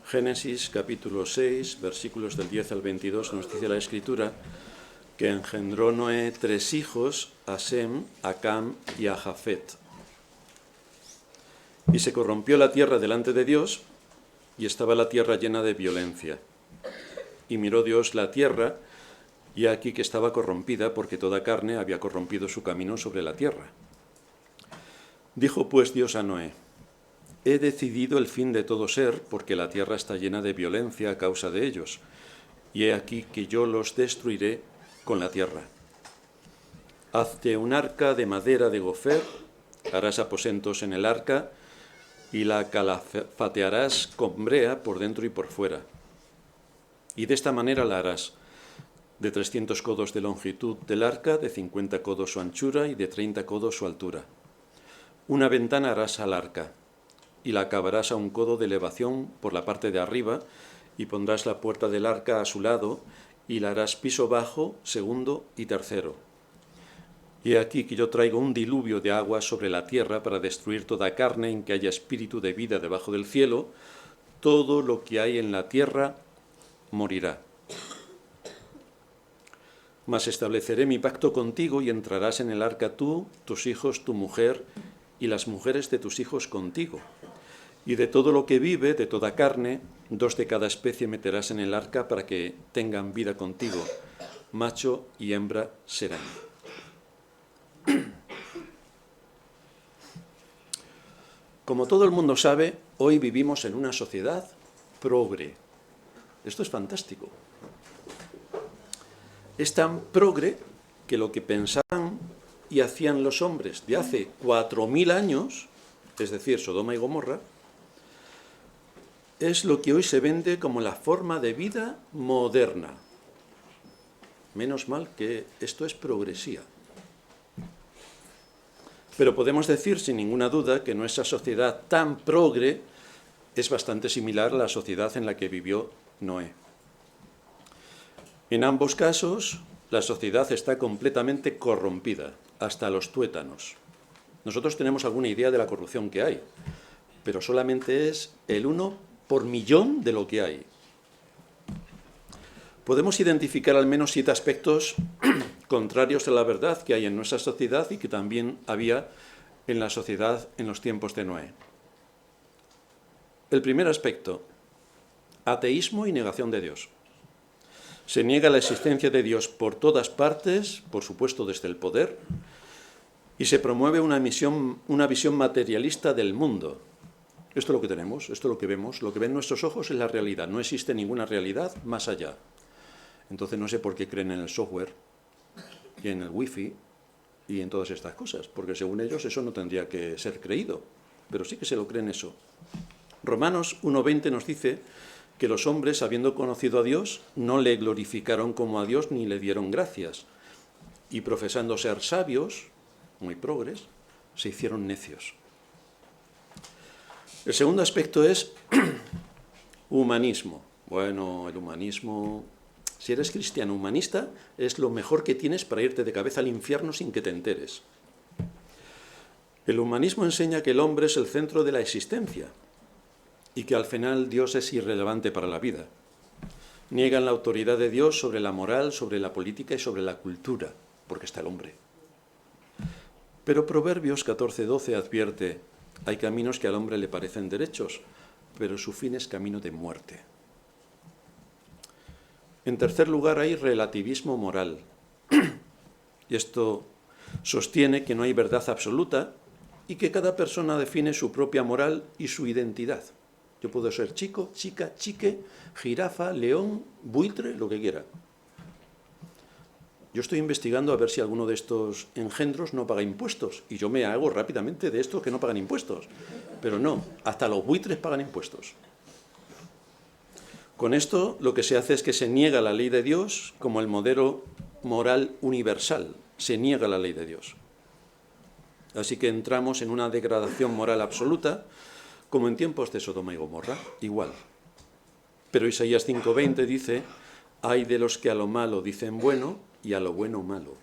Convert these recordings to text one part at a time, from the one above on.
Génesis capítulo 6, versículos del 10 al 22, nos dice la Escritura que engendró Noé 3 hijos, a Sem, a Cam y a Jafet. Y se corrompió la tierra delante de Dios, y estaba la tierra llena de violencia. Y miró Dios la tierra, y aquí que estaba corrompida, porque toda carne había corrompido su camino sobre la tierra. Dijo pues Dios a Noé: he decidido el fin de todo ser, porque la tierra está llena de violencia a causa de ellos, y he aquí que yo los destruiré con la tierra. Hazte un arca de madera de gofer, harás aposentos en el arca, y la calafatearás con brea por dentro y por fuera. Y de esta manera la harás: de 300 codos de longitud del arca, de 50 codos su anchura y de 30 codos su altura. Una ventana harás al arca, y la acabarás a 1 codo de elevación por la parte de arriba, y pondrás la puerta del arca a su lado, y la harás piso bajo, segundo y tercero. Y aquí que yo traigo un diluvio de agua sobre la tierra para destruir toda carne en que haya espíritu de vida debajo del cielo. Todo lo que hay en la tierra morirá. Mas estableceré mi pacto contigo y entrarás en el arca tú, tus hijos, tu mujer y las mujeres de tus hijos contigo. Y de todo lo que vive, de toda carne, 2 de cada especie meterás en el arca para que tengan vida contigo. Macho y hembra serán. Como todo el mundo sabe, hoy vivimos en una sociedad progre. Esto es fantástico. Es tan progre que lo que pensaban y hacían los hombres de hace 4000 años, es decir, Sodoma y Gomorra, es lo que hoy se vende como la forma de vida moderna. Menos mal que esto es progresía. Pero podemos decir sin ninguna duda que nuestra sociedad tan progre es bastante similar a la sociedad en la que vivió Noé. En ambos casos, la sociedad está completamente corrompida, hasta los tuétanos. Nosotros tenemos alguna idea de la corrupción que hay, pero solamente es el 1 por millón de lo que hay. Podemos identificar al menos 7 aspectos contrarios a la verdad que hay en nuestra sociedad y que también había en la sociedad en los tiempos de Noé. El primer aspecto: ateísmo y negación de Dios. Se niega la existencia de Dios por todas partes, por supuesto desde el poder, y se promueve una visión materialista del mundo. Esto es lo que tenemos, esto es lo que vemos, lo que ven nuestros ojos es la realidad, no existe ninguna realidad más allá. Entonces no sé por qué creen en el software y en el wifi y en todas estas cosas, porque según ellos eso no tendría que ser creído, pero sí que se lo creen eso. Romanos 1:20 nos dice que los hombres, habiendo conocido a Dios, no le glorificaron como a Dios ni le dieron gracias, y profesando ser sabios, muy progres, se hicieron necios. El segundo aspecto es humanismo. Bueno, el humanismo, si eres cristiano humanista, es lo mejor que tienes para irte de cabeza al infierno sin que te enteres. El humanismo enseña que el hombre es el centro de la existencia y que al final Dios es irrelevante para la vida. Niegan la autoridad de Dios sobre la moral, sobre la política y sobre la cultura, porque está el hombre. Pero Proverbios 14:12 advierte: hay caminos que al hombre le parecen derechos, pero su fin es camino de muerte. En tercer lugar, hay relativismo moral. Y esto sostiene que no hay verdad absoluta y que cada persona define su propia moral y su identidad. Yo puedo ser chico, chica, chique, jirafa, león, buitre, lo que quiera. Yo estoy investigando a ver si alguno de estos engendros no paga impuestos, y yo me hago rápidamente de estos que no pagan impuestos. Pero no, hasta los buitres pagan impuestos. Con esto lo que se hace es que se niega la ley de Dios como el modelo moral universal. Se niega la ley de Dios. Así que entramos en una degradación moral absoluta, como en tiempos de Sodoma y Gomorra, igual. Pero Isaías 5:20 dice: ay de los que a lo malo dicen bueno y a lo bueno malo.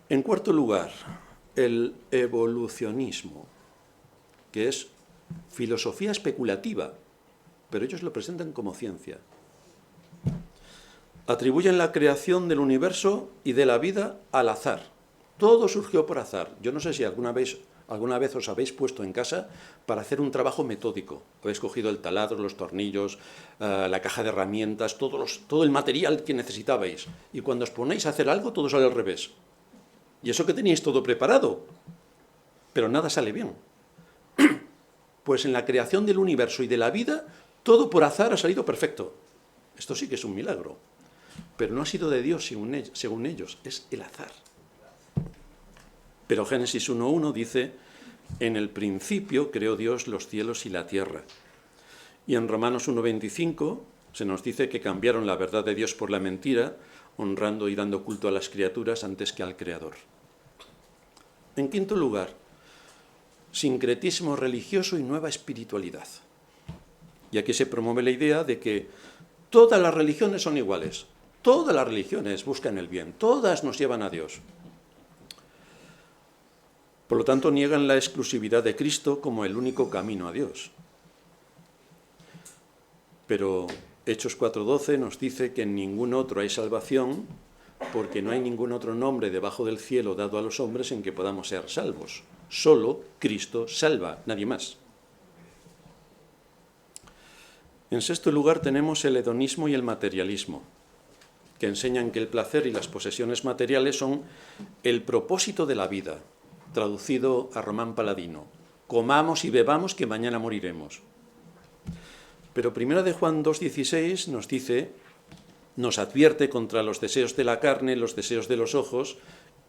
En cuarto lugar, el evolucionismo, que es filosofía especulativa, pero ellos lo presentan como ciencia. Atribuyen la creación del universo y de la vida al azar. Todo surgió por azar. Yo no sé si alguna vez os habéis puesto en casa para hacer un trabajo metódico. Habéis cogido el taladro, los tornillos, la caja de herramientas, todo el material que necesitabais. Y cuando os ponéis a hacer algo, todo sale al revés. Y eso que teníais todo preparado, pero nada sale bien. Pues en la creación del universo y de la vida, todo por azar ha salido perfecto. Esto sí que es un milagro. Pero no ha sido de Dios según ellos, es el azar. Pero Génesis 1.1 dice, en el principio creó Dios los cielos y la tierra. Y en Romanos 1.25 se nos dice que cambiaron la verdad de Dios por la mentira, honrando y dando culto a las criaturas antes que al Creador. En quinto lugar, sincretismo religioso y nueva espiritualidad. Y aquí se promueve la idea de que todas las religiones son iguales. Todas las religiones buscan el bien, todas nos llevan a Dios. Por lo tanto, niegan la exclusividad de Cristo como el único camino a Dios. Pero Hechos 4.12 nos dice que en ningún otro hay salvación, porque no hay ningún otro nombre debajo del cielo dado a los hombres en que podamos ser salvos. Solo Cristo salva, nadie más. En sexto lugar tenemos el hedonismo y el materialismo, que enseñan que el placer y las posesiones materiales son el propósito de la vida, traducido a Román Paladino. Comamos y bebamos que mañana moriremos. Pero 1 de Juan 2.16 nos dice, nos advierte contra los deseos de la carne, los deseos de los ojos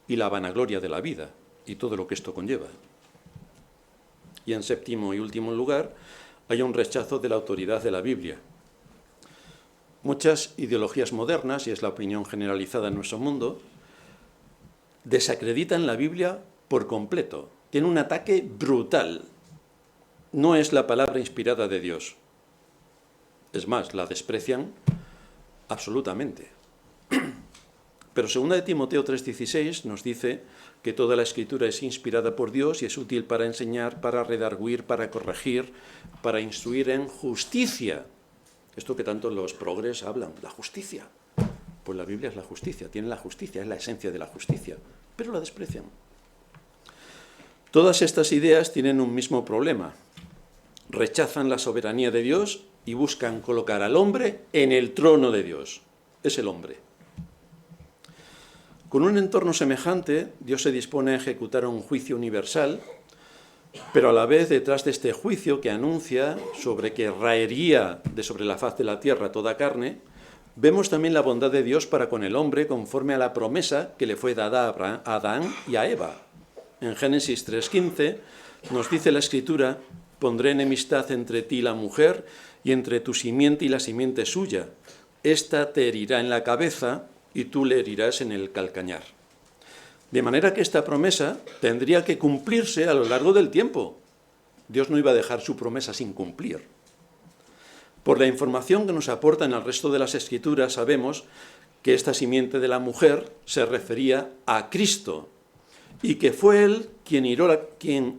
y la vanagloria de la vida, y todo lo que esto conlleva. Y en séptimo y último lugar, hay un rechazo de la autoridad de la Biblia. Muchas ideologías modernas, y es la opinión generalizada en nuestro mundo, desacreditan la Biblia por completo. Tiene un ataque brutal. No es la palabra inspirada de Dios. Es más, la desprecian absolutamente. Pero 2 de Timoteo 3.16 nos dice que toda la Escritura es inspirada por Dios y es útil para enseñar, para redarguir, para corregir, para instruir en justicia. Esto que tanto los progres hablan, la justicia. Pues la Biblia es la justicia, tiene la justicia, es la esencia de la justicia, pero la desprecian. Todas estas ideas tienen un mismo problema. Rechazan la soberanía de Dios y buscan colocar al hombre en el trono de Dios. Es el hombre. Con un entorno semejante, Dios se dispone a ejecutar un juicio universal, pero a la vez detrás de este juicio que anuncia sobre que raería de sobre la faz de la tierra toda carne, vemos también la bondad de Dios para con el hombre conforme a la promesa que le fue dada a Adán y a Eva. En Génesis 3.15 nos dice la Escritura, pondré enemistad entre ti y la mujer y entre tu simiente y la simiente suya. Esta te herirá en la cabeza y tú le herirás en el calcañar. De manera que esta promesa tendría que cumplirse a lo largo del tiempo. Dios no iba a dejar su promesa sin cumplir. Por la información que nos aportan el resto de las Escrituras, sabemos que esta simiente de la mujer se refería a Cristo y que fue Él quien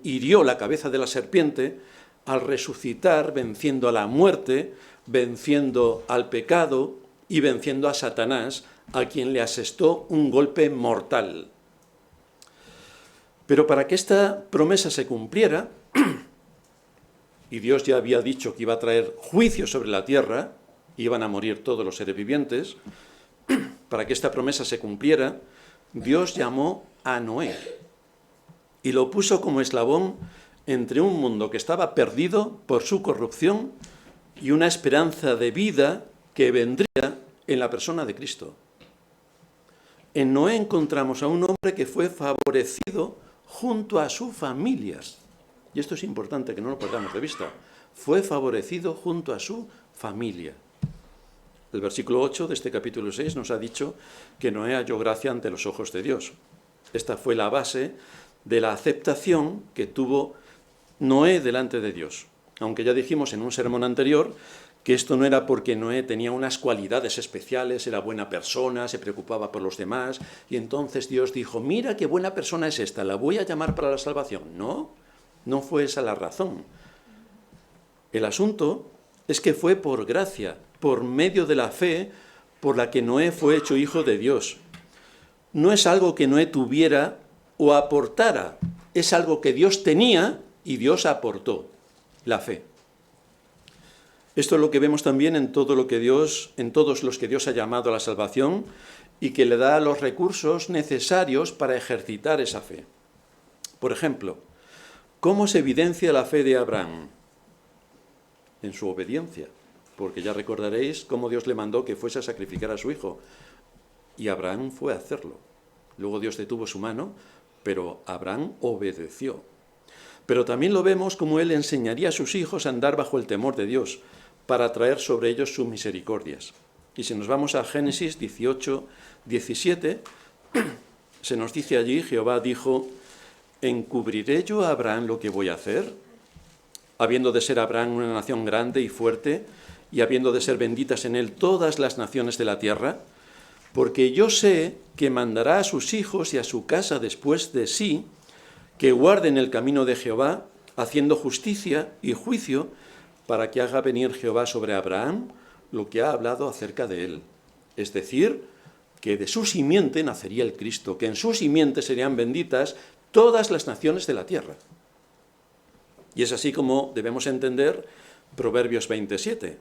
hirió la cabeza de la serpiente al resucitar, venciendo a la muerte, venciendo al pecado y venciendo a Satanás, a quien le asestó un golpe mortal. Pero para que esta promesa se cumpliera, y Dios ya había dicho que iba a traer juicio sobre la tierra, iban a morir todos los seres vivientes, para que esta promesa se cumpliera, Dios llamó a Noé y lo puso como eslabón entre un mundo que estaba perdido por su corrupción y una esperanza de vida que vendría en la persona de Cristo. En Noé encontramos a un hombre que fue favorecido junto a su familia. Y esto es importante que no lo perdamos de vista. Fue favorecido junto a su familia. El versículo 8 de este capítulo 6 nos ha dicho que Noé halló gracia ante los ojos de Dios. Esta fue la base de la aceptación que tuvo Noé delante de Dios. Aunque ya dijimos en un sermón anterior que esto no era porque Noé tenía unas cualidades especiales, era buena persona, se preocupaba por los demás, y entonces Dios dijo, mira qué buena persona es esta, la voy a llamar para la salvación. No, no fue esa la razón. El asunto es que fue por gracia, por medio de la fe, por la que Noé fue hecho hijo de Dios. No es algo que Noé tuviera o aportara, es algo que Dios tenía y Dios aportó, la fe. Esto es lo que vemos también en todos los que Dios ha llamado a la salvación y que le da los recursos necesarios para ejercitar esa fe. Por ejemplo, ¿cómo se evidencia la fe de Abraham? En su obediencia, porque ya recordaréis cómo Dios le mandó que fuese a sacrificar a su hijo, y Abraham fue a hacerlo. Luego Dios detuvo su mano, pero Abraham obedeció. Pero también lo vemos como él enseñaría a sus hijos a andar bajo el temor de Dios, para traer sobre ellos sus misericordias. Y si nos vamos a Génesis 18, 17, se nos dice allí, Jehová dijo, ¿encubriré yo a Abraham lo que voy a hacer? Habiendo de ser Abraham una nación grande y fuerte, y habiendo de ser benditas en él todas las naciones de la tierra, porque yo sé que mandará a sus hijos y a su casa después de sí, que guarden el camino de Jehová, haciendo justicia y juicio, para que haga venir Jehová sobre Abraham lo que ha hablado acerca de él. Es decir, que de su simiente nacería el Cristo, que en su simiente serían benditas todas las naciones de la tierra. Y es así como debemos entender Proverbios 27.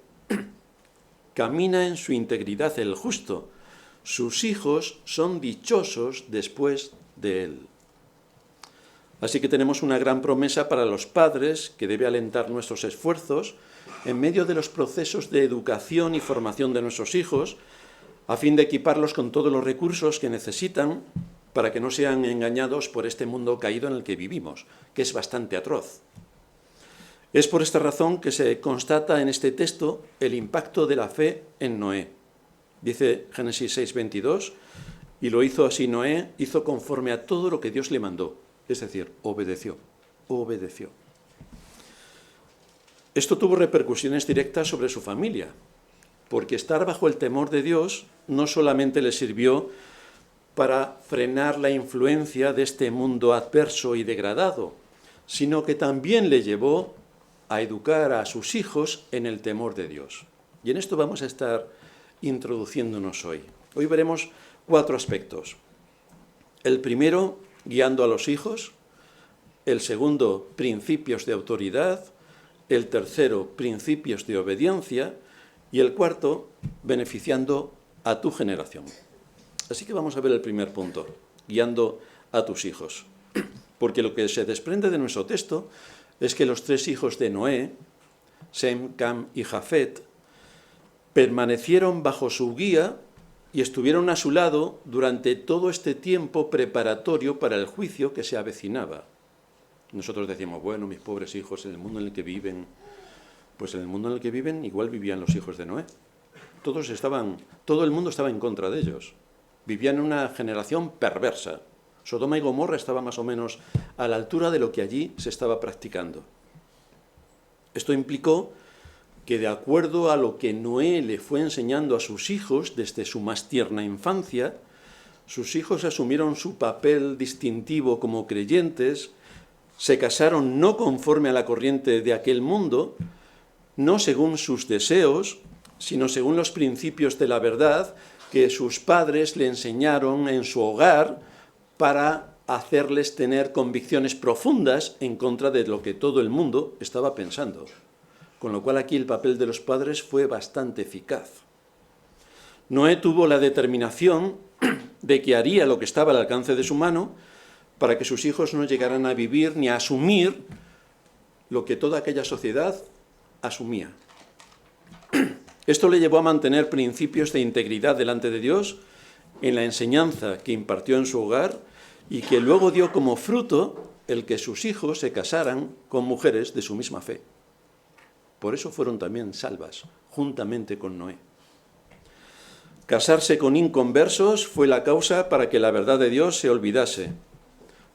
Camina en su integridad el justo, sus hijos son dichosos después de él. Así que tenemos una gran promesa para los padres que debe alentar nuestros esfuerzos en medio de los procesos de educación y formación de nuestros hijos, a fin de equiparlos con todos los recursos que necesitan para que no sean engañados por este mundo caído en el que vivimos, que es bastante atroz. Es por esta razón que se constata en este texto el impacto de la fe en Noé. Dice Génesis 6:22, y lo hizo así Noé, hizo conforme a todo lo que Dios le mandó, es decir, obedeció. Esto tuvo repercusiones directas sobre su familia, porque estar bajo el temor de Dios no solamente le sirvió para frenar la influencia de este mundo adverso y degradado, sino que también le llevó a educar a sus hijos en el temor de Dios. Y en esto vamos a estar introduciéndonos hoy. Hoy veremos 4 aspectos. El primero, guiando a los hijos. El segundo, principios de autoridad. El tercero, principios de obediencia. Y el cuarto, beneficiando a tu generación. Así que vamos a ver el primer punto, guiando a tus hijos. Porque lo que se desprende de nuestro texto es que los 3 hijos de Noé, Sem, Cam y Jafet, permanecieron bajo su guía y estuvieron a su lado durante todo este tiempo preparatorio para el juicio que se avecinaba. Nosotros decíamos, bueno, mis pobres hijos, en el mundo en el que viven, pues en el mundo en el que viven igual vivían los hijos de Noé. Todo el mundo estaba en contra de ellos. Vivían en una generación perversa. Sodoma y Gomorra estaba más o menos a la altura de lo que allí se estaba practicando. Esto implicó que de acuerdo a lo que Noé le fue enseñando a sus hijos desde su más tierna infancia, sus hijos asumieron su papel distintivo como creyentes, se casaron no conforme a la corriente de aquel mundo, no según sus deseos, sino según los principios de la verdad que sus padres le enseñaron en su hogar para hacerles tener convicciones profundas en contra de lo que todo el mundo estaba pensando. Con lo cual aquí el papel de los padres fue bastante eficaz. Noé tuvo la determinación de que haría lo que estaba al alcance de su mano para que sus hijos no llegaran a vivir ni a asumir lo que toda aquella sociedad asumía. Esto le llevó a mantener principios de integridad delante de Dios en la enseñanza que impartió en su hogar y que luego dio como fruto el que sus hijos se casaran con mujeres de su misma fe. Por eso fueron también salvas, juntamente con Noé. Casarse con inconversos fue la causa para que la verdad de Dios se olvidase,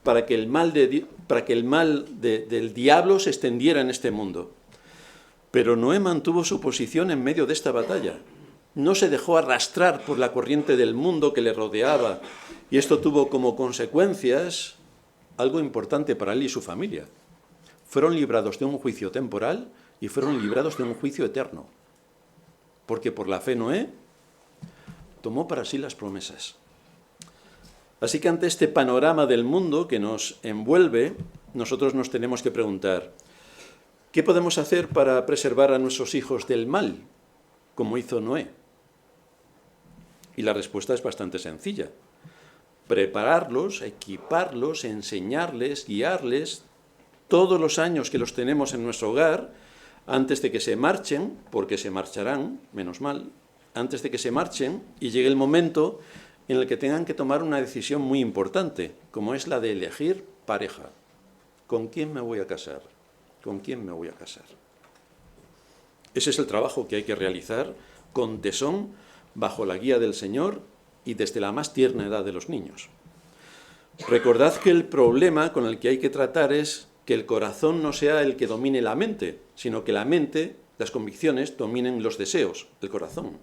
para que el mal del diablo se extendiera en este mundo. Pero Noé mantuvo su posición en medio de esta batalla. No se dejó arrastrar por la corriente del mundo que le rodeaba, y esto tuvo como consecuencias algo importante para él y su familia. Fueron librados de un juicio temporal y fueron librados de un juicio eterno, porque por la fe Noé tomó para sí las promesas. Así que ante este panorama del mundo que nos envuelve, nosotros nos tenemos que preguntar, ¿qué podemos hacer para preservar a nuestros hijos del mal, como hizo Noé? Y la respuesta es bastante sencilla. Prepararlos, equiparlos, enseñarles, guiarles, todos los años que los tenemos en nuestro hogar, antes de que se marchen, porque se marcharán, menos mal, antes de que se marchen y llegue el momento en el que tengan que tomar una decisión muy importante, como es la de elegir pareja. ¿Con quién me voy a casar? ¿Con quién me voy a casar? Ese es el trabajo que hay que realizar con tesón, bajo la guía del Señor y desde la más tierna edad de los niños. Recordad que el problema con el que hay que tratar es que el corazón no sea el que domine la mente, sino que la mente, las convicciones, dominen los deseos, el corazón.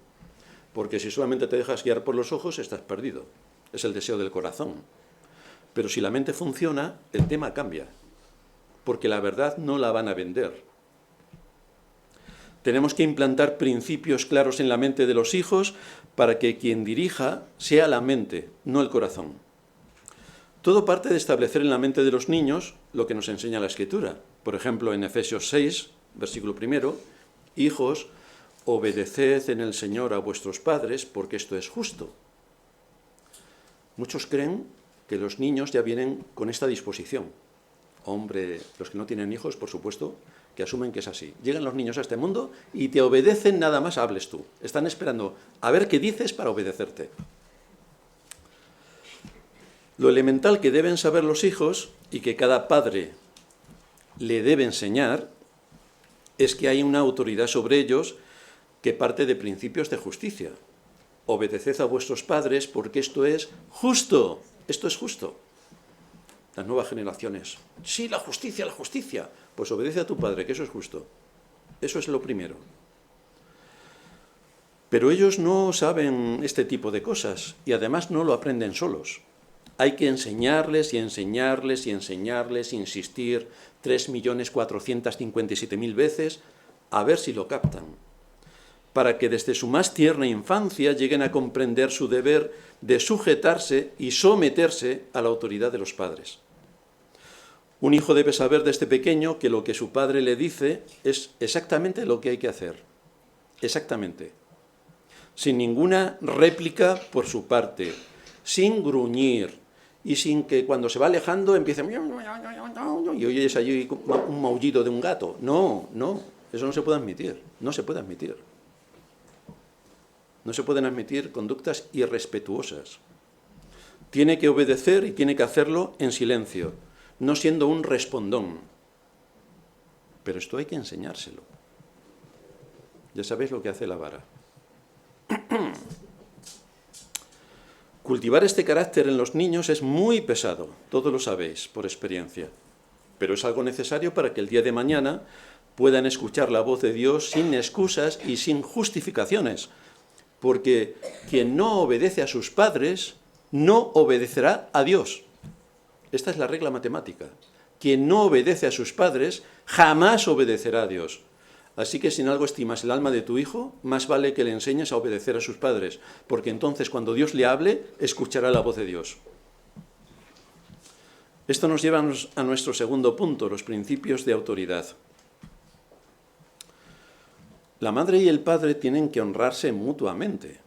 Porque si solamente te dejas guiar por los ojos, estás perdido. Es el deseo del corazón. Pero si la mente funciona, el tema cambia. Porque la verdad no la van a vender. Tenemos que implantar principios claros en la mente de los hijos para que quien dirija sea la mente, no el corazón. Todo parte de establecer en la mente de los niños lo que nos enseña la Escritura. Por ejemplo, en Efesios 6, versículo 1, hijos, obedeced en el Señor a vuestros padres, porque esto es justo. Muchos creen que los niños ya vienen con esta disposición. Hombre, los que no tienen hijos, por supuesto, que asumen que es así. Llegan los niños a este mundo y te obedecen nada más hables tú. Están esperando a ver qué dices para obedecerte. Lo elemental que deben saber los hijos y que cada padre le debe enseñar es que hay una autoridad sobre ellos que parte de principios de justicia. Obedeced a vuestros padres porque esto es justo. Esto es justo. Las nuevas generaciones. Sí, la justicia, la justicia. Pues obedece a tu padre, que eso es justo. Eso es lo primero. Pero ellos no saben este tipo de cosas y además no lo aprenden solos. Hay que enseñarles y enseñarles y enseñarles, insistir 3.457.000 veces a ver si lo captan, para que desde su más tierna infancia lleguen a comprender su deber de sujetarse y someterse a la autoridad de los padres. Un hijo debe saber desde pequeño que lo que su padre le dice es exactamente lo que hay que hacer. Exactamente. Sin ninguna réplica por su parte, sin gruñir y sin que cuando se va alejando empiece y oyes allí un maullido de un gato. No, eso no se puede admitir. No se puede admitir. No se pueden admitir conductas irrespetuosas. Tiene que obedecer y tiene que hacerlo en silencio, no siendo un respondón. Pero esto hay que enseñárselo. Ya sabéis lo que hace la vara. Cultivar este carácter en los niños es muy pesado, todos lo sabéis por experiencia, pero es algo necesario para que el día de mañana puedan escuchar la voz de Dios sin excusas y sin justificaciones, porque quien no obedece a sus padres no obedecerá a Dios. Esta es la regla matemática. Quien no obedece a sus padres jamás obedecerá a Dios. Así que si en algo estimas el alma de tu hijo, más vale que le enseñes a obedecer a sus padres, porque entonces cuando Dios le hable, escuchará la voz de Dios. Esto nos lleva a nuestro segundo punto, los principios de autoridad. La madre y el padre tienen que honrarse mutuamente,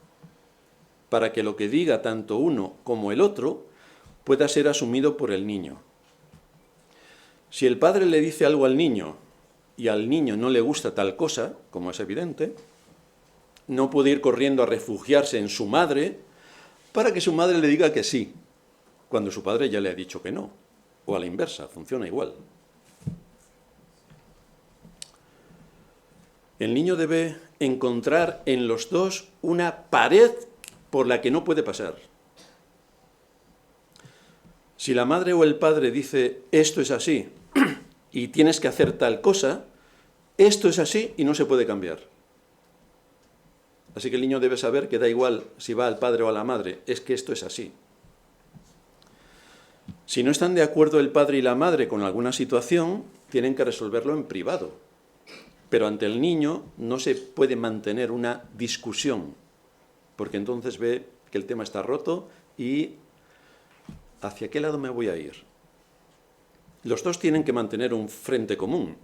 para que lo que diga tanto uno como el otro pueda ser asumido por el niño. Si el padre le dice algo al niño y al niño no le gusta tal cosa, como es evidente, no puede ir corriendo a refugiarse en su madre para que su madre le diga que sí, cuando su padre ya le ha dicho que no, o a la inversa, funciona igual. El niño debe encontrar en los dos una pared por la que no puede pasar. Si la madre o el padre dice, esto es así, y tienes que hacer tal cosa, esto es así y no se puede cambiar. Así que el niño debe saber que da igual si va al padre o a la madre, es que esto es así. Si no están de acuerdo el padre y la madre con alguna situación, tienen que resolverlo en privado. Pero ante el niño no se puede mantener una discusión, porque entonces ve que el tema está roto y ¿hacia qué lado me voy a ir? Los dos tienen que mantener un frente común.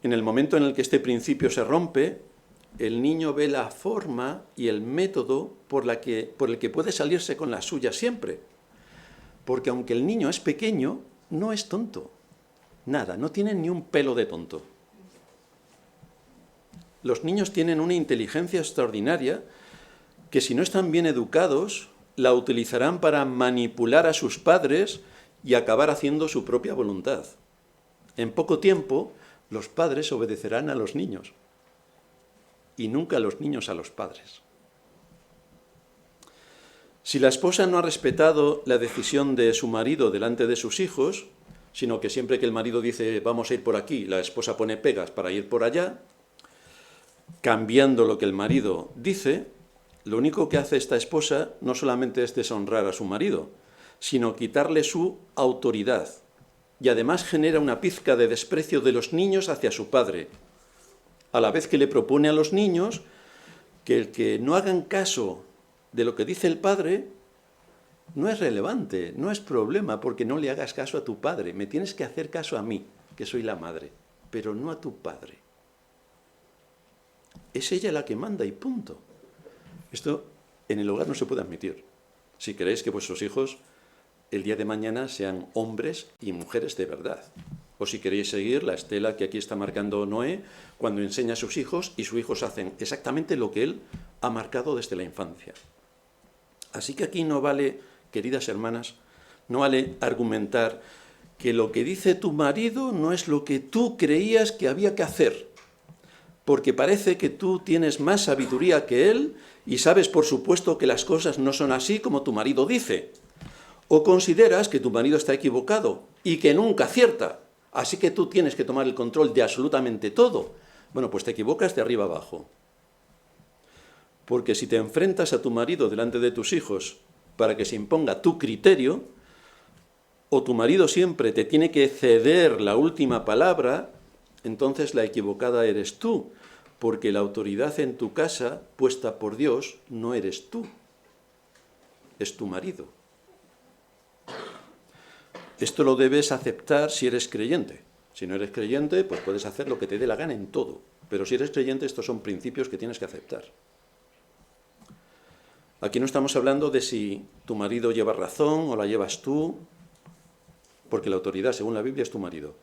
En el momento en el que este principio se rompe, el niño ve la forma y el método por el que puede salirse con la suya siempre. Porque aunque el niño es pequeño, no es tonto. Nada, no tiene ni un pelo de tonto. Los niños tienen una inteligencia extraordinaria que si no están bien educados, la utilizarán para manipular a sus padres y acabar haciendo su propia voluntad. En poco tiempo, los padres obedecerán a los niños y nunca los niños a los padres. Si la esposa no ha respetado la decisión de su marido delante de sus hijos, sino que siempre que el marido dice vamos a ir por aquí, la esposa pone pegas para ir por allá, cambiando lo que el marido dice, lo único que hace esta esposa no solamente es deshonrar a su marido, sino quitarle su autoridad. Y además genera una pizca de desprecio de los niños hacia su padre, a la vez que le propone a los niños que el que no hagan caso de lo que dice el padre no es relevante, no es problema, porque no le hagas caso a tu padre. Me tienes que hacer caso a mí, que soy la madre, pero no a tu padre. Es ella la que manda y punto. Esto en el hogar no se puede admitir. Si queréis que vuestros hijos el día de mañana sean hombres y mujeres de verdad. O si queréis seguir la estela que aquí está marcando Noé, cuando enseña a sus hijos y sus hijos hacen exactamente lo que él ha marcado desde la infancia. Así que aquí no vale, queridas hermanas, no vale argumentar que lo que dice tu marido no es lo que tú creías que había que hacer, porque parece que tú tienes más sabiduría que él y sabes por supuesto que las cosas no son así como tu marido dice. O consideras que tu marido está equivocado y que nunca acierta, así que tú tienes que tomar el control de absolutamente todo. Bueno, pues te equivocas de arriba abajo. Porque si te enfrentas a tu marido delante de tus hijos para que se imponga tu criterio, o tu marido siempre te tiene que ceder la última palabra, entonces la equivocada eres tú, porque la autoridad en tu casa, puesta por Dios, no eres tú, es tu marido. Esto lo debes aceptar si eres creyente. Si no eres creyente, pues puedes hacer lo que te dé la gana en todo. Pero si eres creyente, estos son principios que tienes que aceptar. Aquí no estamos hablando de si tu marido lleva razón o la llevas tú, porque la autoridad, según la Biblia, es tu marido.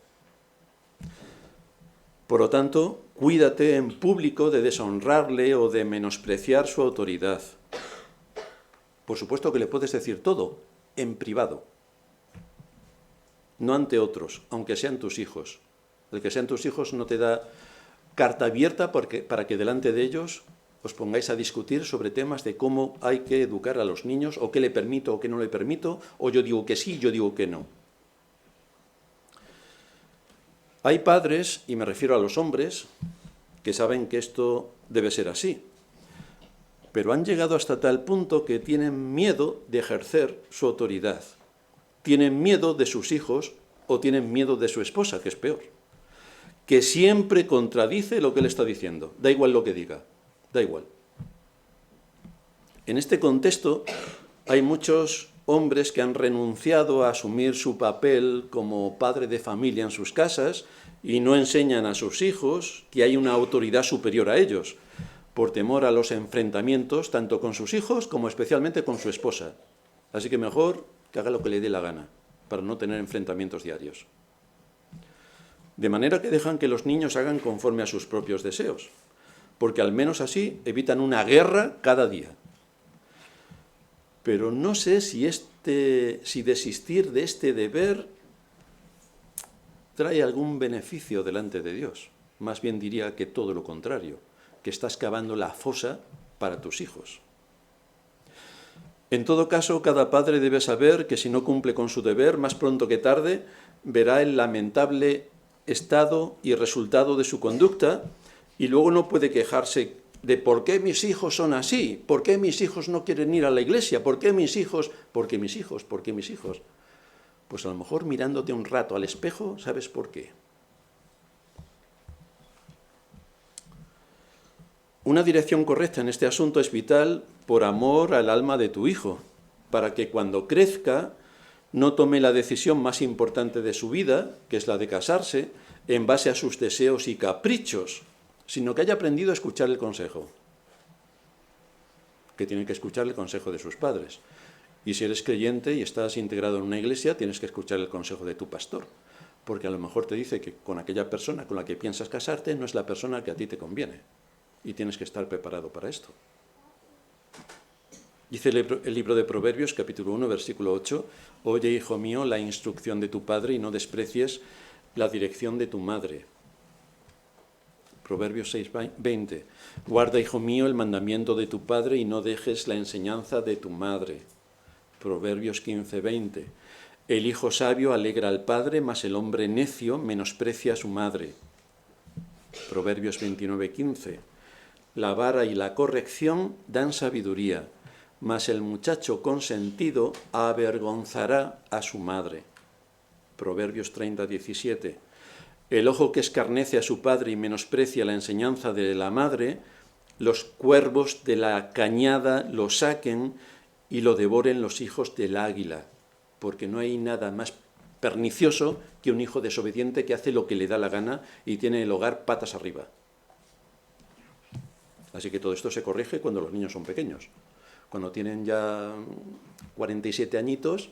Por lo tanto, cuídate en público de deshonrarle o de menospreciar su autoridad. Por supuesto que le puedes decir todo, en privado. No ante otros, aunque sean tus hijos. El que sean tus hijos no te da carta abierta para que delante de ellos os pongáis a discutir sobre temas de cómo hay que educar a los niños, o qué le permito o qué no le permito, o yo digo que sí, yo digo que no. Hay padres, y me refiero a los hombres, que saben que esto debe ser así, pero han llegado hasta tal punto que tienen miedo de ejercer su autoridad. Tienen miedo de sus hijos o tienen miedo de su esposa, que es peor, que siempre contradice lo que él está diciendo. Da igual lo que diga, da igual. En este contexto hay muchos hombres que han renunciado a asumir su papel como padre de familia en sus casas y no enseñan a sus hijos que hay una autoridad superior a ellos, por temor a los enfrentamientos tanto con sus hijos como especialmente con su esposa. Así que mejor que haga lo que le dé la gana, para no tener enfrentamientos diarios. De manera que dejan que los niños hagan conforme a sus propios deseos, porque al menos así evitan una guerra cada día. Pero no sé si desistir de este deber trae algún beneficio delante de Dios. Más bien diría que todo lo contrario, que estás cavando la fosa para tus hijos. En todo caso, cada padre debe saber que si no cumple con su deber, más pronto que tarde, verá el lamentable estado y resultado de su conducta y luego no puede quejarse de por qué mis hijos son así, por qué mis hijos no quieren ir a la iglesia, por qué mis hijos, por qué mis hijos, por qué mis hijos. Pues a lo mejor mirándote un rato al espejo, sabes por qué. Una dirección correcta en este asunto es vital por amor al alma de tu hijo, para que cuando crezca no tome la decisión más importante de su vida, que es la de casarse, en base a sus deseos y caprichos, sino que haya aprendido a escuchar el consejo, que tiene que escuchar el consejo de sus padres. Y si eres creyente y estás integrado en una iglesia, tienes que escuchar el consejo de tu pastor, porque a lo mejor te dice que con aquella persona con la que piensas casarte no es la persona que a ti te conviene, y tienes que estar preparado para esto. Dice el libro de Proverbios, capítulo 1, versículo 8, «Oye, hijo mío, la instrucción de tu padre y no desprecies la dirección de tu madre». Proverbios 6, 20, «Guarda, hijo mío, el mandamiento de tu padre y no dejes la enseñanza de tu madre». Proverbios 15, 20, «El hijo sabio alegra al padre, mas el hombre necio menosprecia a su madre». Proverbios 29, 15, «La vara y la corrección dan sabiduría, mas el muchacho consentido avergonzará a su madre». Proverbios 30, 17. «El ojo que escarnece a su padre y menosprecia la enseñanza de la madre, los cuervos de la cañada lo saquen y lo devoren los hijos del águila», porque no hay nada más pernicioso que un hijo desobediente que hace lo que le da la gana y tiene el hogar patas arriba. Así que todo esto se corrige cuando los niños son pequeños. Cuando tienen ya 47 añitos,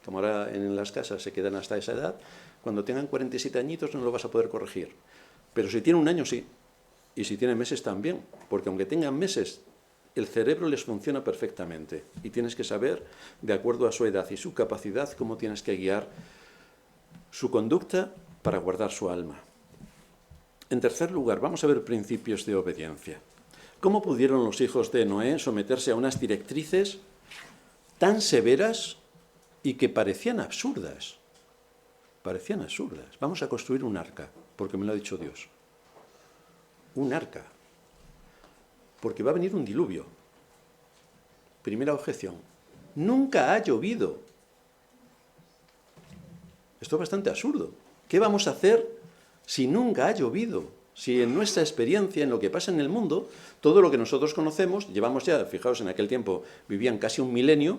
como ahora en las casas se quedan hasta esa edad, cuando tengan 47 añitos no lo vas a poder corregir. Pero si tienen un año, sí. Y si tienen meses, también. Porque aunque tengan meses, el cerebro les funciona perfectamente. Y tienes que saber, de acuerdo a su edad y su capacidad, cómo tienes que guiar su conducta para guardar su alma. En tercer lugar, vamos a ver principios de obediencia. ¿Cómo pudieron los hijos de Noé someterse a unas directrices tan severas y que parecían absurdas? Parecían absurdas. Vamos a construir un arca, porque me lo ha dicho Dios. Un arca. Porque va a venir un diluvio. Primera objeción. Nunca ha llovido. Esto es bastante absurdo. ¿Qué vamos a hacer si nunca ha llovido? Si en nuestra experiencia, en lo que pasa en el mundo, todo lo que nosotros conocemos, llevamos ya, fijaos, en aquel tiempo vivían casi un milenio,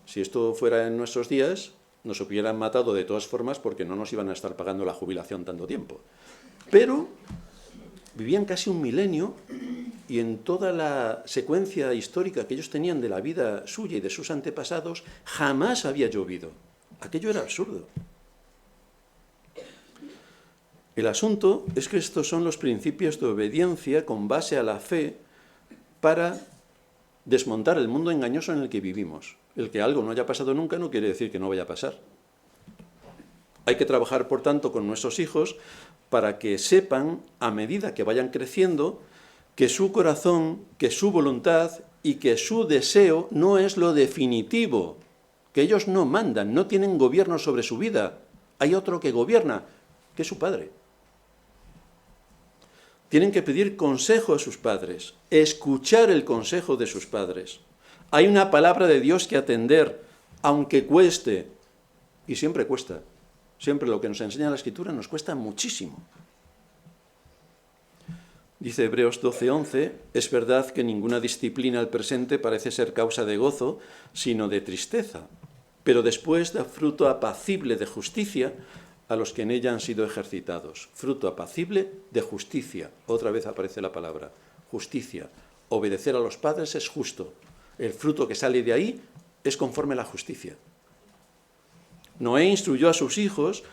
si esto fuera en nuestros días, nos hubieran matado de todas formas porque no nos iban a estar pagando la jubilación tanto tiempo. Pero vivían casi un milenio y en toda la secuencia histórica que ellos tenían de la vida suya y de sus antepasados, jamás había llovido. Aquello era absurdo. El asunto es que estos son los principios de obediencia con base a la fe para desmontar el mundo engañoso en el que vivimos. El que algo no haya pasado nunca no quiere decir que no vaya a pasar. Hay que trabajar, por tanto, con nuestros hijos para que sepan, a medida que vayan creciendo, que su corazón, que su voluntad y que su deseo no es lo definitivo, que ellos no mandan, no tienen gobierno sobre su vida. Hay otro que gobierna, que es su padre. Tienen que pedir consejo a sus padres, escuchar el consejo de sus padres. Hay una palabra de Dios que atender, aunque cueste, y siempre cuesta. Siempre lo que nos enseña la Escritura nos cuesta muchísimo. Dice Hebreos 12:11, es verdad que ninguna disciplina al presente parece ser causa de gozo, sino de tristeza, pero después da fruto apacible de justicia a los que en ella han sido ejercitados. Fruto apacible de justicia. Otra vez aparece la palabra, justicia. Obedecer a los padres es justo. El fruto que sale de ahí es conforme a la justicia. Noé instruyó a sus hijos,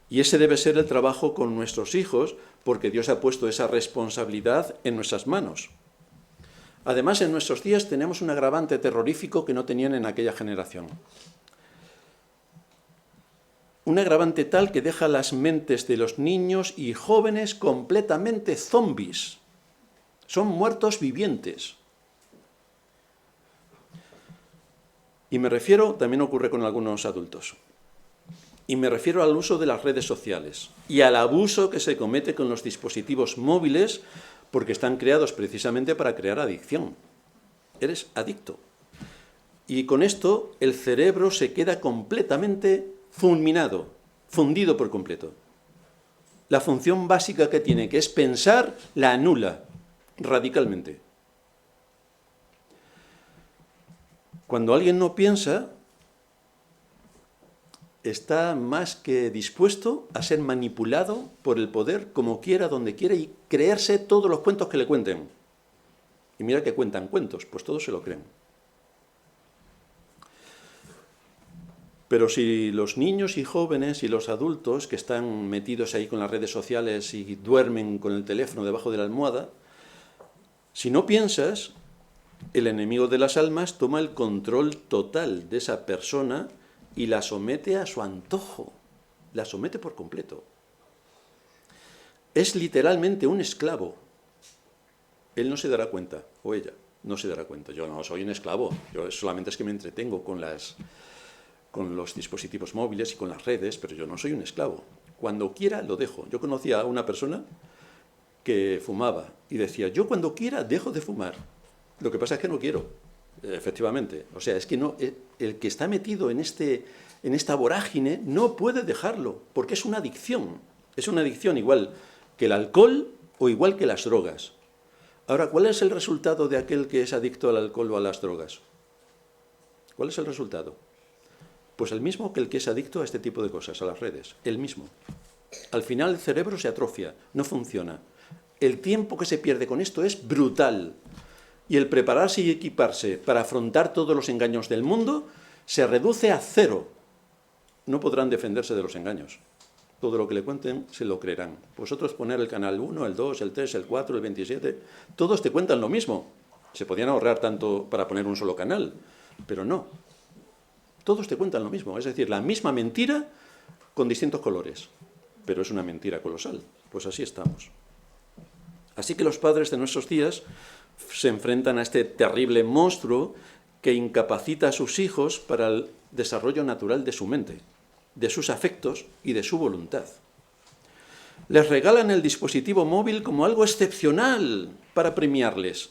y ese debe ser el trabajo con nuestros hijos, porque Dios ha puesto esa responsabilidad en nuestras manos. Además, en nuestros días tenemos un agravante terrorífico que no tenían en aquella generación. Un agravante tal que deja las mentes de los niños y jóvenes completamente zombies. Son muertos vivientes. Y me refiero, también ocurre con algunos adultos, y me refiero al uso de las redes sociales y al abuso que se comete con los dispositivos móviles porque están creados precisamente para crear adicción. Eres adicto. Y con esto el cerebro se queda completamente fulminado, fundido por completo. La función básica que tiene, que es pensar, la anula. radicalmente. Cuando alguien no piensa, está más que dispuesto a ser manipulado por el poder como quiera, donde quiera, y creerse todos los cuentos que le cuenten. Y mira que cuentan cuentos, pues todos se lo creen. Pero si los niños y jóvenes y los adultos que están metidos ahí con las redes sociales y duermen con el teléfono debajo de la almohada, si no piensas, el enemigo de las almas toma el control total de esa persona y la somete a su antojo, la somete por completo. Es literalmente un esclavo. Él no se dará cuenta, o ella no se dará cuenta. Yo no soy un esclavo, yo solamente es que me entretengo con los dispositivos móviles y con las redes, pero yo no soy un esclavo. Cuando quiera lo dejo. Yo conocía a una persona que fumaba y decía, yo cuando quiera dejo de fumar. Lo que pasa es que no quiero, efectivamente. O sea, es que no, el que está metido en esta vorágine no puede dejarlo, porque es una adicción. Es una adicción igual que el alcohol o igual que las drogas. Ahora, ¿cuál es el resultado de aquel que es adicto al alcohol o a las drogas? ¿Cuál es el resultado? Pues el mismo que el que es adicto a este tipo de cosas, a las redes, el mismo. Al final el cerebro se atrofia, no funciona. El tiempo que se pierde con esto es brutal. Y el prepararse y equiparse para afrontar todos los engaños del mundo se reduce a cero. No podrán defenderse de los engaños. Todo lo que le cuenten se lo creerán. Vosotros poner el canal 1, el 2, el 3, el 4, el 27, todos te cuentan lo mismo. Se podían ahorrar tanto para poner un solo canal, pero no. Todos te cuentan lo mismo, es decir, la misma mentira con distintos colores. Pero es una mentira colosal. Pues así estamos. Así que los padres de nuestros días se enfrentan a este terrible monstruo que incapacita a sus hijos para el desarrollo natural de su mente, de sus afectos y de su voluntad. Les regalan el dispositivo móvil como algo excepcional para premiarles,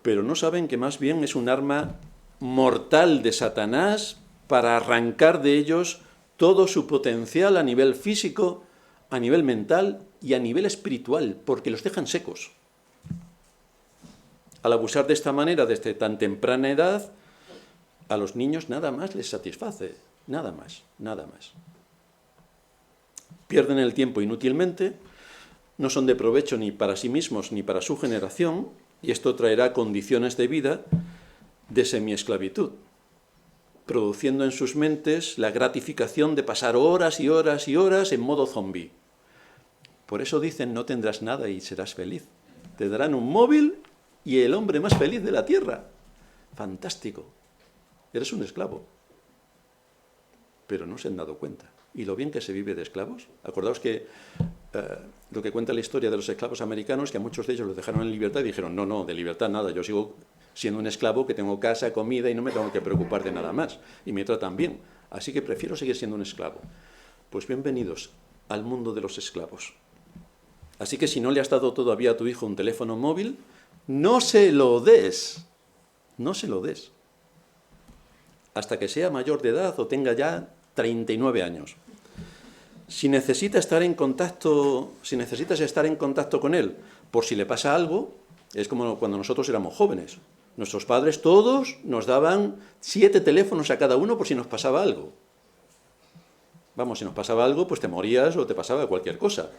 pero no saben que más bien es un arma mortal de Satanás para arrancar de ellos todo su potencial a nivel físico, a nivel mental y a nivel espiritual, porque los dejan secos. Al abusar de esta manera desde tan temprana edad, a los niños nada más les satisface, nada más, nada más. Pierden el tiempo inútilmente, no son de provecho ni para sí mismos ni para su generación, y esto traerá condiciones de vida de semiesclavitud, produciendo en sus mentes la gratificación de pasar horas y horas y horas en modo zombie. Por eso dicen, no tendrás nada y serás feliz. Te darán un móvil y el hombre más feliz de la tierra. Fantástico. Eres un esclavo. Pero no se han dado cuenta. Y lo bien que se vive de esclavos. Acordaos que lo que cuenta la historia de los esclavos americanos, que a muchos de ellos los dejaron en libertad y dijeron, no, de libertad nada, yo sigo siendo un esclavo que tengo casa, comida y no me tengo que preocupar de nada más. Y me tratan bien. Así que prefiero seguir siendo un esclavo. Pues bienvenidos al mundo de los esclavos. Así que si no le has dado todavía a tu hijo un teléfono móvil, no se lo des. No se lo des. Hasta que sea mayor de edad o tenga ya 39 años. Si necesitas estar en contacto con él, por si le pasa algo, es como cuando nosotros éramos jóvenes. Nuestros padres todos nos daban 7 teléfonos a cada uno por si nos pasaba algo. Vamos, si nos pasaba algo, pues te morías o te pasaba cualquier cosa.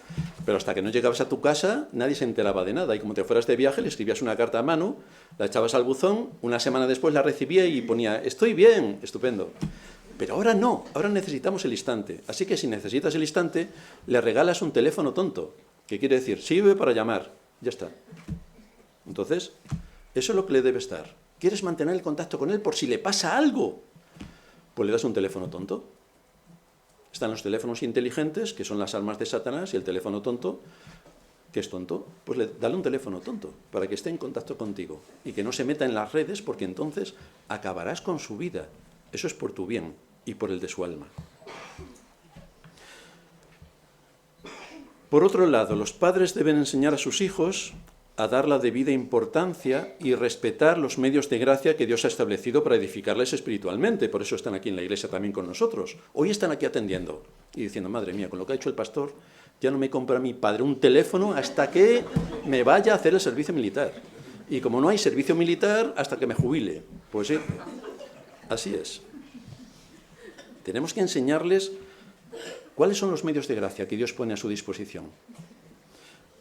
Pero hasta que no llegabas a tu casa, nadie se enteraba de nada. Y como te fueras de viaje, le escribías una carta a mano, la echabas al buzón, una semana después la recibía y ponía, estoy bien, estupendo. Pero ahora no, ahora necesitamos el instante. Así que si necesitas el instante, le regalas un teléfono tonto, que quiere decir, sirve para llamar, ya está. Entonces, eso es lo que le debe estar. ¿Quieres mantener el contacto con él por si le pasa algo? Pues le das un teléfono tonto. Están los teléfonos inteligentes, que son las armas de Satanás, y el teléfono tonto, que es tonto. Pues dale un teléfono tonto, para que esté en contacto contigo, y que no se meta en las redes, porque entonces acabarás con su vida. Eso es por tu bien y por el de su alma. Por otro lado, los padres deben enseñar a sus hijos a dar la debida importancia y respetar los medios de gracia que Dios ha establecido para edificarles espiritualmente. Por eso están aquí en la iglesia también con nosotros. Hoy están aquí atendiendo y diciendo, madre mía, con lo que ha hecho el pastor, Ya no me compra mi padre un teléfono hasta que me vaya a hacer el servicio militar. Y como no hay servicio militar, hasta que me jubile. Pues sí, así es. Tenemos que enseñarles cuáles son los medios de gracia que Dios pone a su disposición.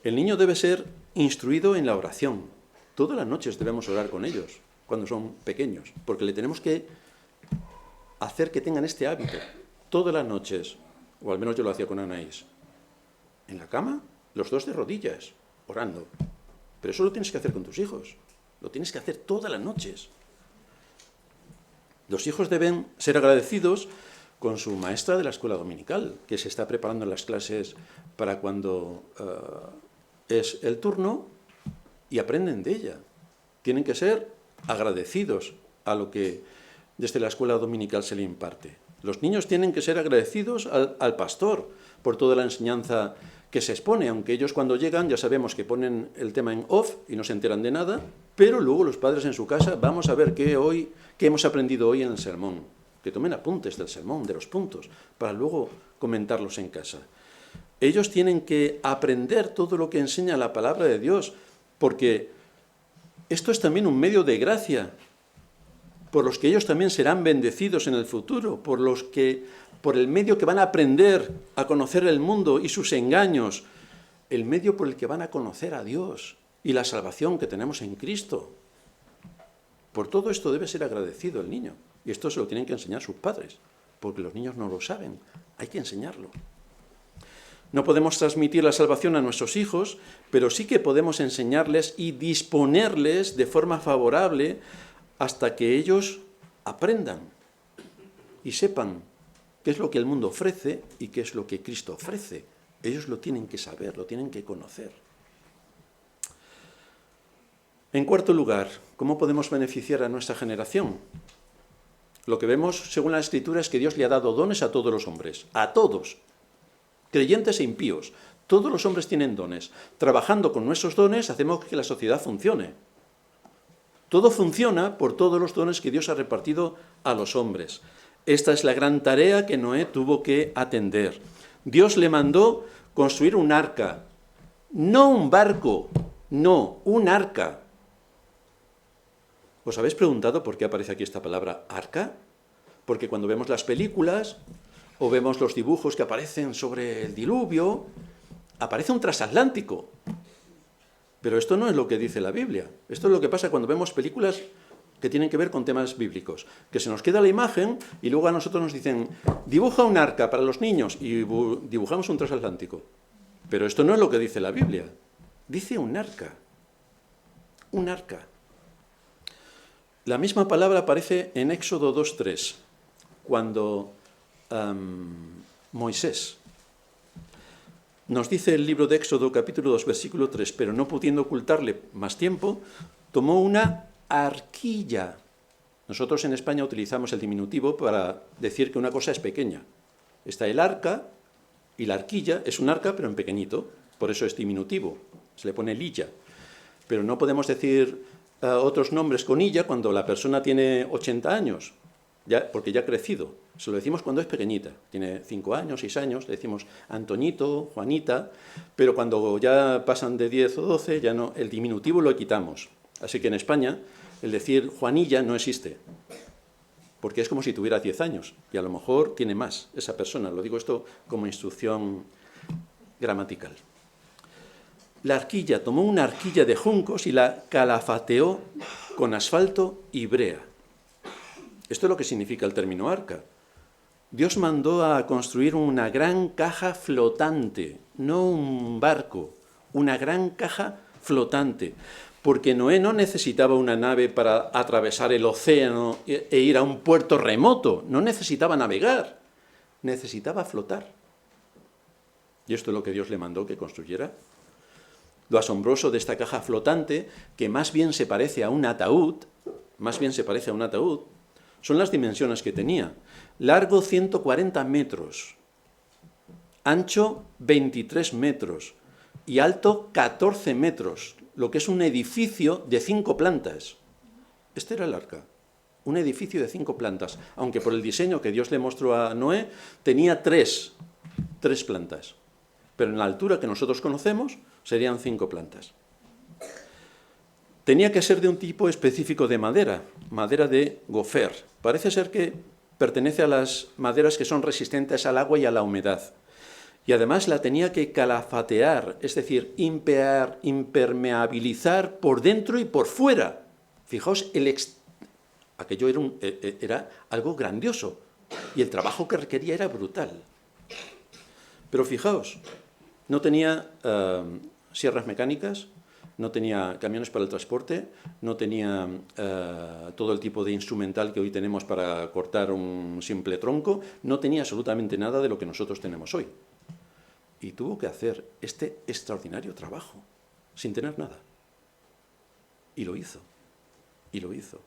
El niño debe ser instruido en la oración. Todas las noches debemos orar con ellos, cuando son pequeños, porque le tenemos que hacer que tengan este hábito. Todas las noches, o al menos yo lo hacía con Anaís, en la cama, los dos de rodillas, orando. Pero eso lo tienes que hacer con tus hijos. Lo tienes que hacer todas las noches. Los hijos deben ser agradecidos con su maestra de la escuela dominical, que se está preparando en las clases para cuando es el turno, y aprenden de ella. Tienen que ser agradecidos a lo que desde la escuela dominical se le imparte. Los niños tienen que ser agradecidos al pastor por toda la enseñanza que se expone, aunque ellos cuando llegan ya sabemos que ponen el tema en off y no se enteran de nada, pero luego los padres en su casa, vamos a ver qué hemos aprendido hoy en el sermón, que tomen apuntes del sermón, de los puntos, para luego comentarlos en casa. Ellos tienen que aprender todo lo que enseña la palabra de Dios, porque esto es también un medio de gracia, por los que ellos también serán bendecidos en el futuro, por el medio que van a aprender a conocer el mundo y sus engaños, el medio por el que van a conocer a Dios y la salvación que tenemos en Cristo. Por todo esto debe ser agradecido el niño, y esto se lo tienen que enseñar sus padres, porque los niños no lo saben, hay que enseñarlo. No podemos transmitir la salvación a nuestros hijos, pero sí que podemos enseñarles y disponerles de forma favorable hasta que ellos aprendan y sepan qué es lo que el mundo ofrece y qué es lo que Cristo ofrece. Ellos lo tienen que saber, lo tienen que conocer. En cuarto lugar, ¿cómo podemos beneficiar a nuestra generación? Lo que vemos, según la Escritura, es que Dios le ha dado dones a todos los hombres, a todos, creyentes e impíos. Todos los hombres tienen dones. Trabajando con nuestros dones hacemos que la sociedad funcione. Todo funciona por todos los dones que Dios ha repartido a los hombres. Esta es la gran tarea que Noé tuvo que atender. Dios le mandó construir un arca, no un barco, no, un arca. ¿Os habéis preguntado por qué aparece aquí esta palabra arca? Porque cuando vemos las películas o vemos los dibujos que aparecen sobre el diluvio, aparece un transatlántico. Pero esto no es lo que dice la Biblia. Esto es lo que pasa cuando vemos películas que tienen que ver con temas bíblicos. Que se nos queda la imagen y luego a nosotros nos dicen, dibuja un arca para los niños y dibujamos un transatlántico. Pero esto no es lo que dice la Biblia. Dice un arca. Un arca. La misma palabra aparece en Éxodo 2:3, cuando Moisés nos dice el libro de Éxodo, capítulo 2, versículo 3, pero no pudiendo ocultarle más tiempo, tomó una arquilla. Nosotros en España utilizamos el diminutivo para decir que una cosa es pequeña. Está el arca y la arquilla es un arca, pero en pequeñito, por eso es diminutivo, se le pone lilla. Pero no podemos decir otros nombres con illa cuando la persona tiene 80 años, porque ya ha crecido. Se lo decimos cuando es pequeñita, tiene 5 años, 6 años, le decimos Antoñito, Juanita, pero cuando ya pasan de 10 o 12, ya no, el diminutivo lo quitamos. Así que en España el decir Juanilla no existe, porque es como si tuviera 10 años, y a lo mejor tiene más esa persona. Lo digo esto como instrucción gramatical. La arquilla, tomó una arquilla de juncos y la calafateó con asfalto y brea. Esto es lo que significa el término arca. Dios mandó a construir una gran caja flotante, no un barco, una gran caja flotante, porque Noé no necesitaba una nave para atravesar el océano e ir a un puerto remoto, no necesitaba navegar, necesitaba flotar. Y esto es lo que Dios le mandó que construyera. Lo asombroso de esta caja flotante, que más bien se parece a un ataúd, son las dimensiones que tenía. Largo 140 metros, ancho 23 metros y alto 14 metros, lo que es un edificio de 5 plantas. Este era el arca, un edificio de 5 plantas, aunque por el diseño que Dios le mostró a Noé, tenía tres plantas. pero en la altura que nosotros conocemos serían 5 plantas. Tenía que ser de un tipo específico de madera de gofer. Parece ser que pertenece a las maderas que son resistentes al agua y a la humedad. Y además la tenía que calafatear, es decir, impermeabilizar por dentro y por fuera. Fijaos, aquello era algo grandioso y el trabajo que requería era brutal. Pero fijaos, no tenía sierras mecánicas, no tenía camiones para el transporte, no tenía todo el tipo de instrumental que hoy tenemos para cortar un simple tronco, no tenía absolutamente nada de lo que nosotros tenemos hoy. Y tuvo que hacer este extraordinario trabajo, sin tener nada. Y lo hizo, y lo hizo.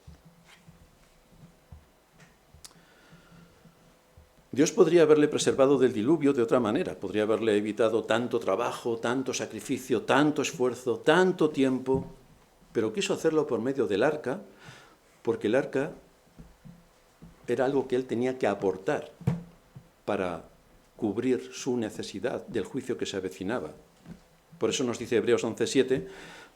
Dios podría haberle preservado del diluvio de otra manera, podría haberle evitado tanto trabajo, tanto sacrificio, tanto esfuerzo, tanto tiempo, pero quiso hacerlo por medio del arca, porque el arca era algo que él tenía que aportar para cubrir su necesidad del juicio que se avecinaba. Por eso nos dice Hebreos 11:7,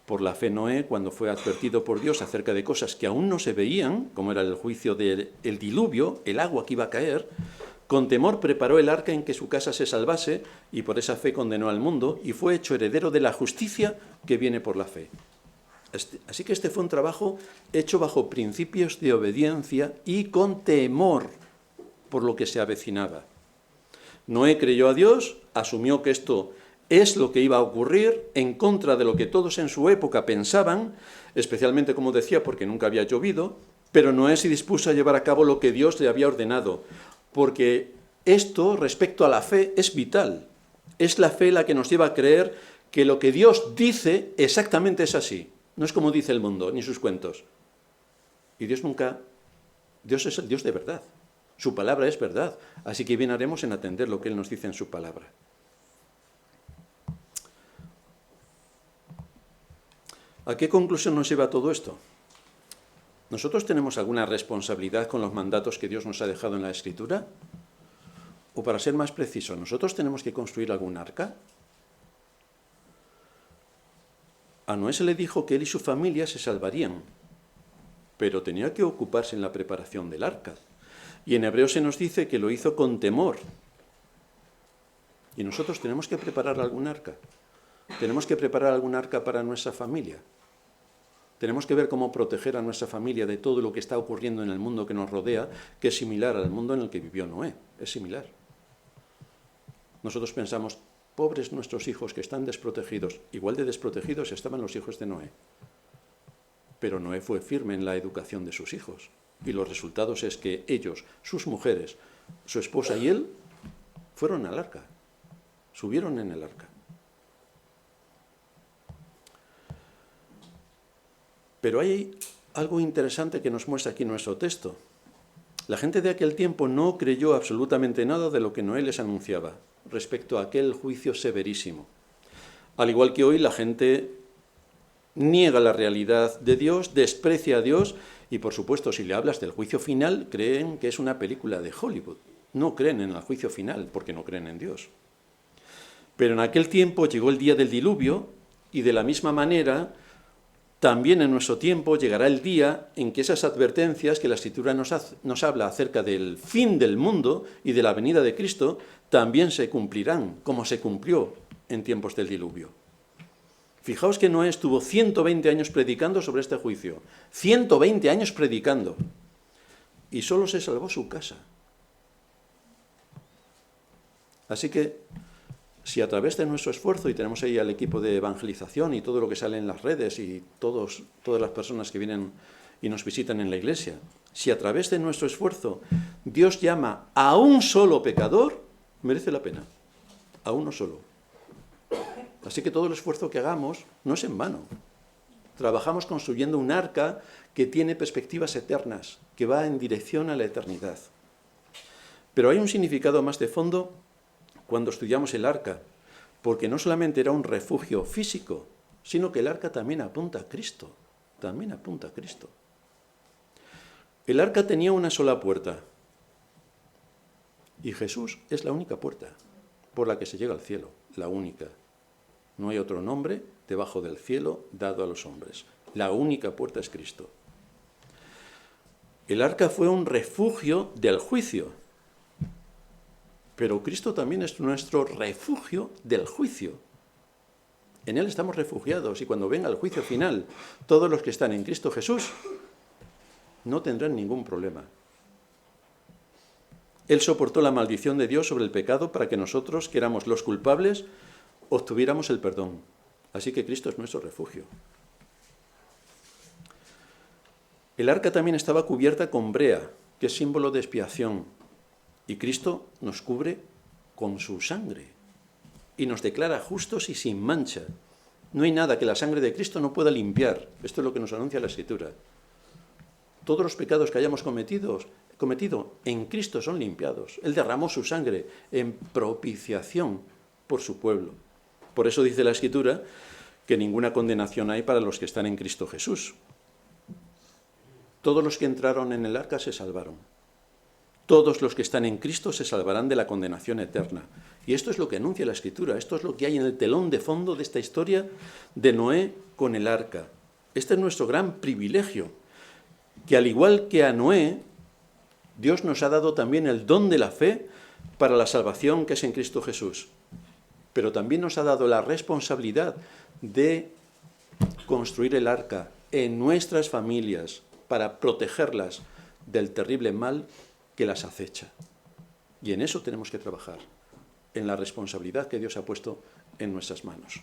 por la fe Noé, cuando fue advertido por Dios acerca de cosas que aún no se veían, como era el juicio del diluvio, el agua que iba a caer, con temor preparó el arca en que su casa se salvase, y por esa fe condenó al mundo, y fue hecho heredero de la justicia que viene por la fe. Así que este fue un trabajo hecho bajo principios de obediencia y con temor por lo que se avecinaba. Noé creyó a Dios, asumió que esto es lo que iba a ocurrir, en contra de lo que todos en su época pensaban, especialmente, como decía, porque nunca había llovido, pero Noé se dispuso a llevar a cabo lo que Dios le había ordenado, porque esto, respecto a la fe, es vital. Es la fe la que nos lleva a creer que lo que Dios dice exactamente es así. No es como dice el mundo, ni sus cuentos. Y Dios es el Dios de verdad. Su palabra es verdad, así que bien haremos en atender lo que Él nos dice en su palabra. ¿A qué conclusión nos lleva todo esto? ¿Nosotros tenemos alguna responsabilidad con los mandatos que Dios nos ha dejado en la Escritura? O para ser más preciso, ¿nosotros tenemos que construir algún arca? A Noé se le dijo que él y su familia se salvarían, pero tenía que ocuparse en la preparación del arca. Y en Hebreos se nos dice que lo hizo con temor. Y nosotros tenemos que preparar algún arca. Tenemos que preparar algún arca para nuestra familia. Tenemos que ver cómo proteger a nuestra familia de todo lo que está ocurriendo en el mundo que nos rodea, que es similar al mundo en el que vivió Noé. Es similar. Nosotros pensamos, pobres nuestros hijos que están desprotegidos. Igual de desprotegidos estaban los hijos de Noé. Pero Noé fue firme en la educación de sus hijos. Y los resultados es que ellos, sus mujeres, su esposa y él, fueron al arca. Subieron en el arca. Pero hay algo interesante que nos muestra aquí nuestro texto. La gente de aquel tiempo no creyó absolutamente nada de lo que Noé les anunciaba respecto a aquel juicio severísimo. Al igual que hoy, la gente niega la realidad de Dios, desprecia a Dios y, por supuesto, si le hablas del juicio final, creen que es una película de Hollywood. No creen en el juicio final porque no creen en Dios. Pero en aquel tiempo llegó el día del diluvio y de la misma manera también en nuestro tiempo llegará el día en que esas advertencias que la Escritura nos habla acerca del fin del mundo y de la venida de Cristo también se cumplirán, como se cumplió en tiempos del diluvio. Fijaos que Noé estuvo 120 años predicando sobre este juicio. 120 años predicando. Y solo se salvó su casa. Así que, si a través de nuestro esfuerzo, y tenemos ahí al equipo de evangelización y todo lo que sale en las redes y todas las personas que vienen y nos visitan en la iglesia, si a través de nuestro esfuerzo Dios llama a un solo pecador, merece la pena. A uno solo. Así que todo el esfuerzo que hagamos no es en vano. Trabajamos construyendo un arca que tiene perspectivas eternas, que va en dirección a la eternidad. Pero hay un significado más de fondo cuando estudiamos el arca, porque no solamente era un refugio físico, sino que el arca también apunta a Cristo. También apunta a Cristo. El arca tenía una sola puerta, y Jesús es la única puerta por la que se llega al cielo. la única. No hay otro nombre debajo del cielo dado a los hombres. La única puerta es Cristo. El arca fue un refugio del juicio, pero Cristo también es nuestro refugio del juicio. En Él estamos refugiados y cuando venga el juicio final, todos los que están en Cristo Jesús no tendrán ningún problema. Él soportó la maldición de Dios sobre el pecado para que nosotros, que éramos los culpables, obtuviéramos el perdón. Así que Cristo es nuestro refugio. El arca también estaba cubierta con brea, que es símbolo de expiación, y Cristo nos cubre con su sangre y nos declara justos y sin mancha. No hay nada que la sangre de Cristo no pueda limpiar. Esto es lo que nos anuncia la Escritura. Todos los pecados que hayamos cometido en Cristo son limpiados. Él derramó su sangre en propiciación por su pueblo. Por eso dice la Escritura que ninguna condenación hay para los que están en Cristo Jesús. Todos los que entraron en el arca se salvaron. Todos los que están en Cristo se salvarán de la condenación eterna. Y esto es lo que anuncia la Escritura. Esto es lo que hay en el telón de fondo de esta historia de Noé con el arca. Este es nuestro gran privilegio, que al igual que a Noé, Dios nos ha dado también el don de la fe para la salvación que es en Cristo Jesús. Pero también nos ha dado la responsabilidad de construir el arca en nuestras familias para protegerlas del terrible mal que las acecha. Y en eso tenemos que trabajar, en la responsabilidad que Dios ha puesto en nuestras manos.